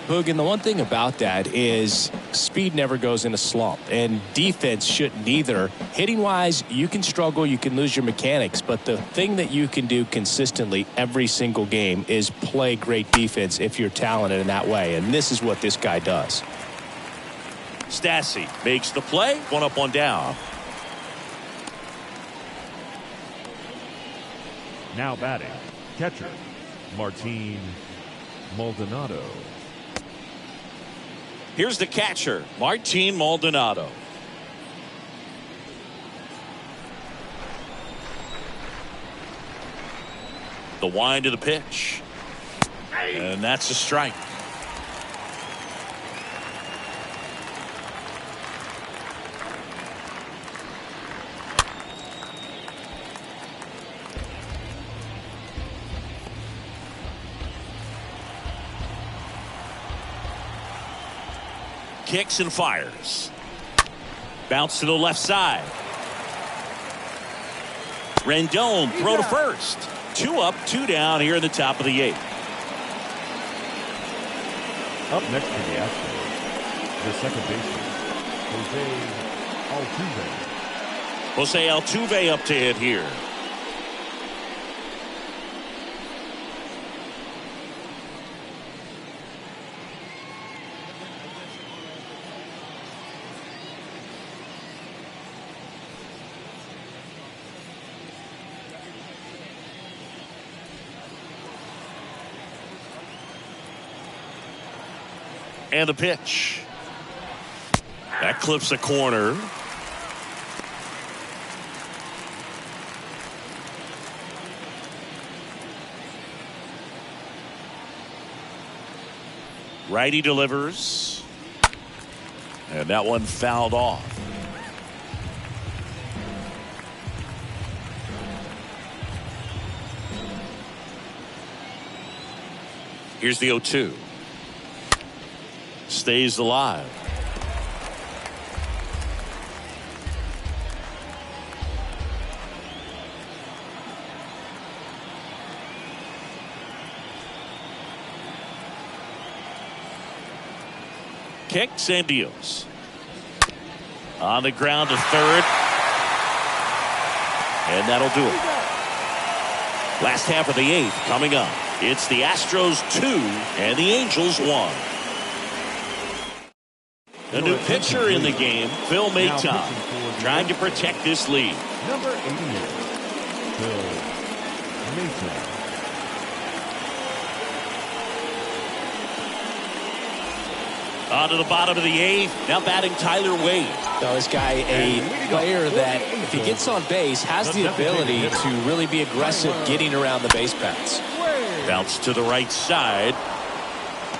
Boog, and the one thing about that is speed never goes in a slump, and defense shouldn't either. Hitting-wise, you can struggle, you can lose your mechanics, but the thing that you can do consistently every single game is play great defense if you're talented in that way, and this is what this guy does. Stassi makes the play. 1 up, 1 down. Now batting, catcher, Martin Maldonado. Here's the catcher, Martin Maldonado. The wind of the pitch. And that's a strike. Kicks and fires. Bounce to the left side. Rendon throw to first. 2 up, 2 down here in the top of the 8th. Up next for the Astros, the second baseman, Jose Altuve up to hit here. And the pitch. That clips a corner. Righty delivers. And that one fouled off. Here's the 0-2. Stays alive. Kicks and deals. On the ground to third. And that'll do it. Last half of the 8th coming up. It's the Astros 2 and the Angels 1. A new pitcher in the game, Phil Maton, trying to protect this lead. Number 88, Phil Maton. On to the bottom of the 8th. Now batting Tyler Wade. Now this guy, a player that if he gets on base has the ability to really be aggressive getting around the base paths. Bounce to the right side.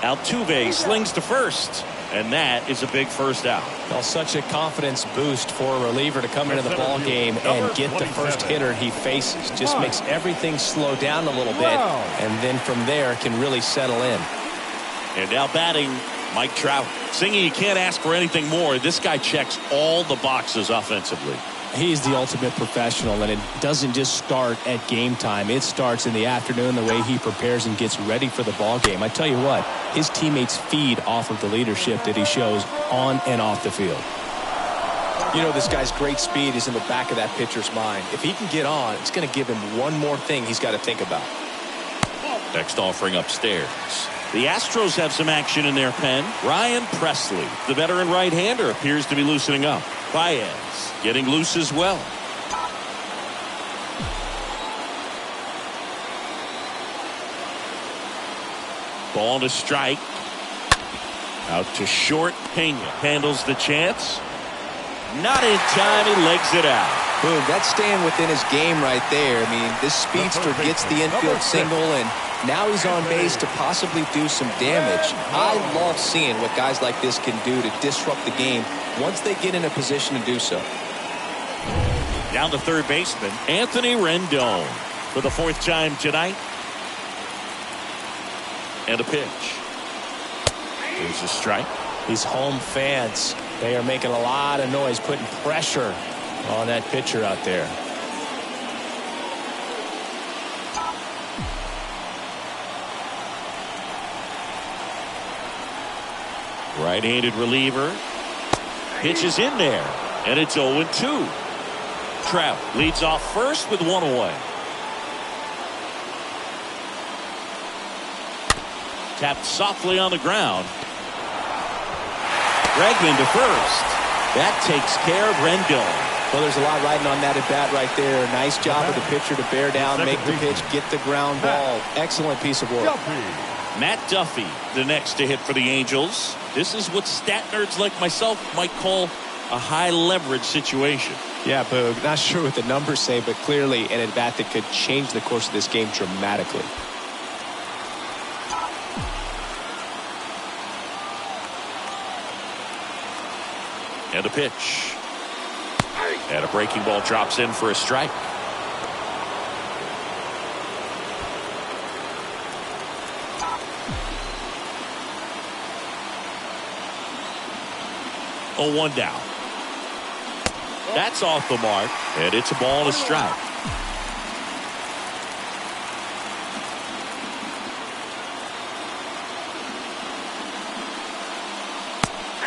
Altuve slings to first. And that is a big first out. Well, such a confidence boost for a reliever to come into the ball game and get the first hitter he faces. Just makes everything slow down a little bit, and then from there can really settle in. And now batting Mike Trout. Singy, you can't ask for anything more. This guy checks all the boxes offensively. He's the ultimate professional, and it doesn't just start at game time. It starts in the afternoon, the way he prepares and gets ready for the ball game. I tell you what, his teammates feed off of the leadership that he shows on and off the field. You know, this guy's great speed is in the back of that pitcher's mind. If he can get on, it's going to give him one more thing he's got to think about. Next offering upstairs. The Astros have some action in their pen. Ryan Presley, the veteran right-hander, appears to be loosening up. Baez getting loose as well. Ball to strike. Out to short. Pena handles the chance. Not in time. He legs it out. Boom, that's staying within his game right there. I mean, this speedster gets the infield single, and now he's on base to possibly do some damage. I love seeing what guys like this can do to disrupt the game once they get in a position to do so. Down to third baseman, Anthony Rendon for the 4th time tonight. And a pitch. Here's a strike. These home fans, they are making a lot of noise, putting pressure on that pitcher out there. Right-handed reliever. Pitches in there. And it's 0-2. Trout leads off first with one away. Tapped softly on the ground. Bregman to first. That takes care of Rendon. Well, there's a lot riding on that at bat right there. Nice job of the pitcher to bear down, make the pitch, get the ground ball. Excellent piece of work. Matt Duffy, the next to hit for the Angels. This is what stat nerds like myself might call a high leverage situation. Yeah, Boog. Not sure what the numbers say, but clearly an at bat that could change the course of this game dramatically. And a pitch. And a breaking ball drops in for a strike. Oh, 1 down. That's off the mark, and it's a ball and a strike.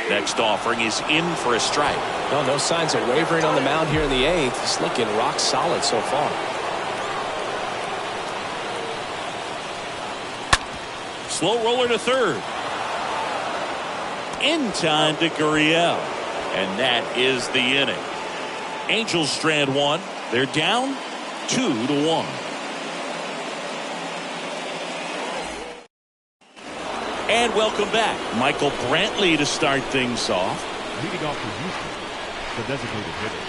Next offering is in for a strike. No signs of wavering on the mound here in the 8th. He's looking rock solid so far. Slow roller to third. In time to Gurriel. And that is the inning. Angels strand one. They're down 2-1. And welcome back. Michael Brantley to start things off. Leading off for Houston, the designated hitter,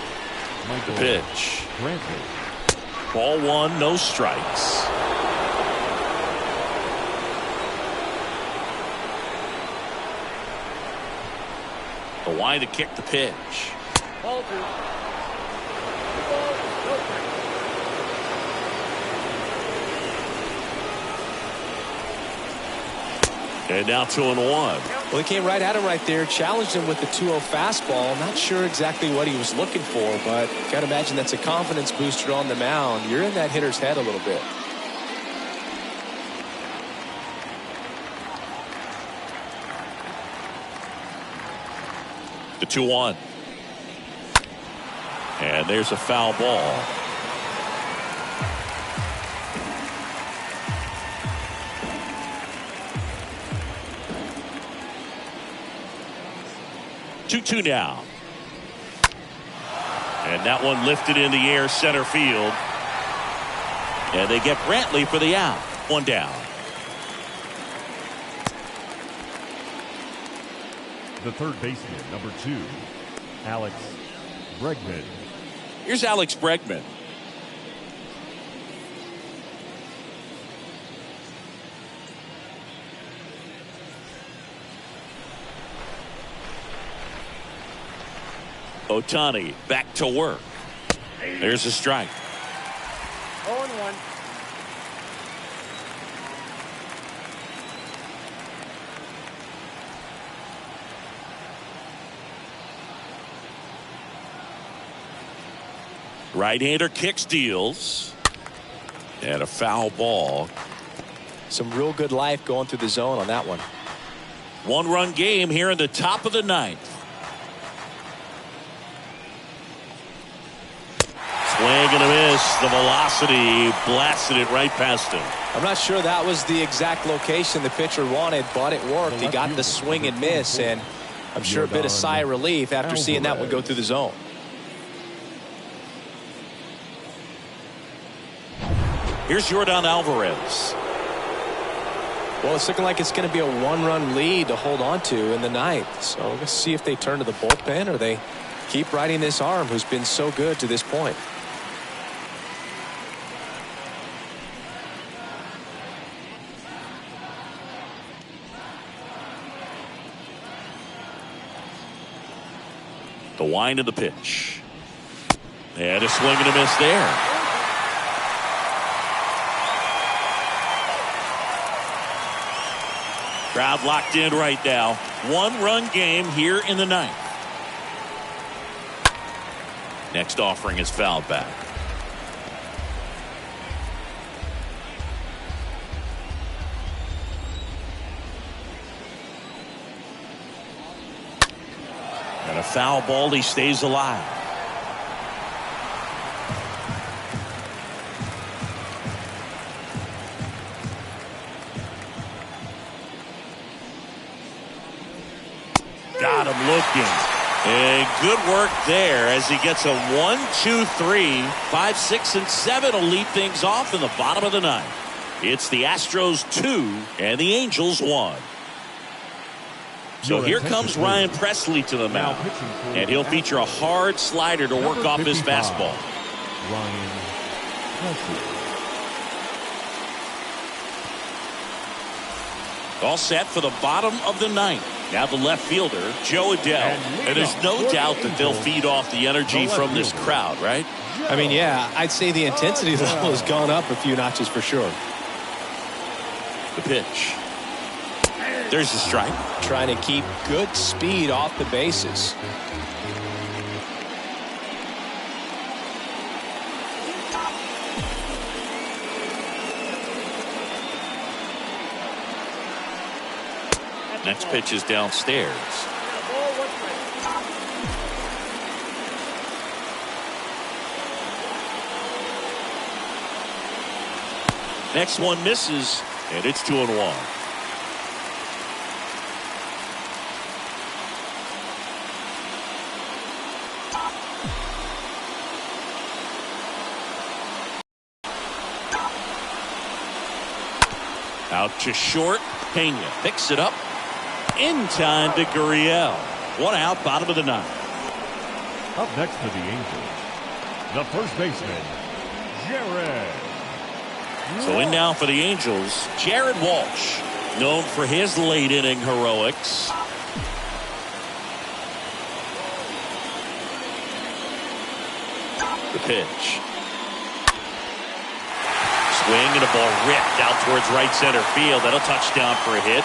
Michael The pitch. Brantley. Ball 1, no strikes. The line to kick the pitch. And now 2-1. Well, he came right at him right there, challenged him with the 2-0 fastball. Not sure exactly what he was looking for, but got to imagine that's a confidence booster on the mound. You're in that hitter's head a little bit. The 2-1. And there's a foul ball. Two now. And that one lifted in the air center field. And they get Brantley for the out. 1 down. The third baseman, number 2, Alex Bregman. Here's Alex Bregman. Ohtani back to work. There's a strike. 0-1. Right-hander kicks, deals. And a foul ball. Some real good life going through the zone on that one. 1-run game here in the top of the 9th. Swing and a miss. The velocity blasted it right past him. I'm not sure that was the exact location the pitcher wanted, but it worked. He got the swing and miss, and I'm sure a bit of sigh of relief after seeing that one go through the zone. Here's Yordan Alvarez. Well, it's looking like it's going to be a 1-run lead to hold on to in the 9th. So let's see if they turn to the bullpen or they keep riding this arm who's been so good to this point. The wind of the pitch. And a swing and a miss there. Crowd locked in right now. 1-run game here in the ninth. Next offering is fouled back. And a foul ball, he stays alive. Got him looking. And good work there as he gets a 1, 2, 3, 5, 6, and 7 to lead things off in the bottom of the ninth. It's the Astros 2 and the Angels 1. So here comes Ryan Presley to the mound, and he'll feature a hard slider to work off his fastball. Ryan Presley. All set for the bottom of the ninth. Now the left fielder, Joe Adele. And there's no doubt that they'll feed off the energy from this crowd, right? I mean, yeah, I'd say the intensity level has gone up a few notches for sure. The pitch. There's the strike. Trying to keep good speed off the bases. Next pitch is downstairs. Next one misses, and it's 2-1. Out to short. Pena picks it up. In time to Gurriel. 1 out, bottom of the ninth. Up next for the Angels, the first baseman, Jared. So in now for the Angels, Jared Walsh, known for his late inning heroics. The pitch. Swing and a ball ripped out towards right center field. That'll touchdown for a hit.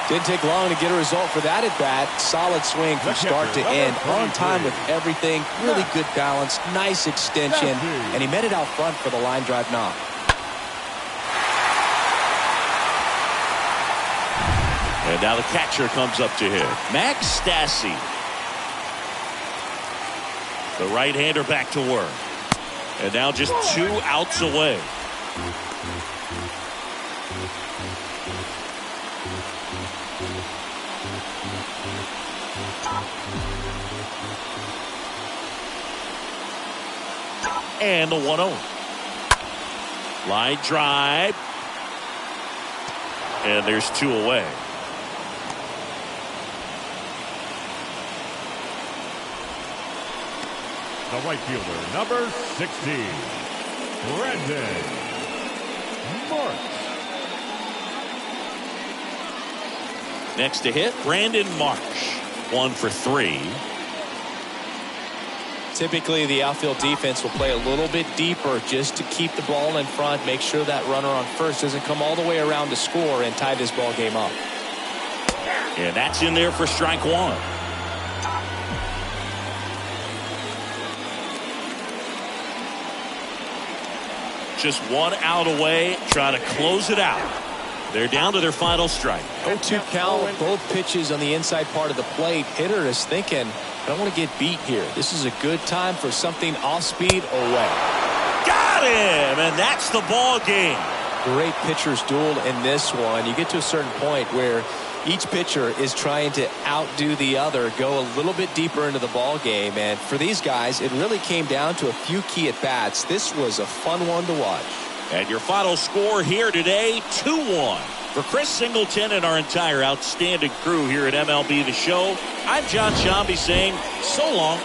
Didn't take long to get a result for that at bat. Solid swing from start to end. On time with everything. Really good balance. Nice extension. And he met it out front for the line drive knock. And now the catcher comes up to him. Max Stassi. The right-hander back to work. And now just 2 outs away. And the 1-0. Line drive. And there's 2 away. The right fielder, number 60, Brandon Marsh. Next to hit, Brandon Marsh. 1 for 3. Typically, the outfield defense will play a little bit deeper just to keep the ball in front, make sure that runner on first doesn't come all the way around to score and tie this ball game up. And that's in there for strike 1. Just 1 out away, trying to close it out. They're down to their final strike. 0-2 count, both pitches on the inside part of the plate. Hitter is thinking, I don't want to get beat here. This is a good time for something off speed away. Got him, and that's the ball game. Great pitcher's duel in this one. You get to a certain point where each pitcher is trying to outdo the other, go a little bit deeper into the ball game. And for these guys, it really came down to a few key at-bats. This was a fun one to watch. And your final score here today, 2-1. For Chris Singleton and our entire outstanding crew here at MLB The Show, I'm John Shambi saying so long.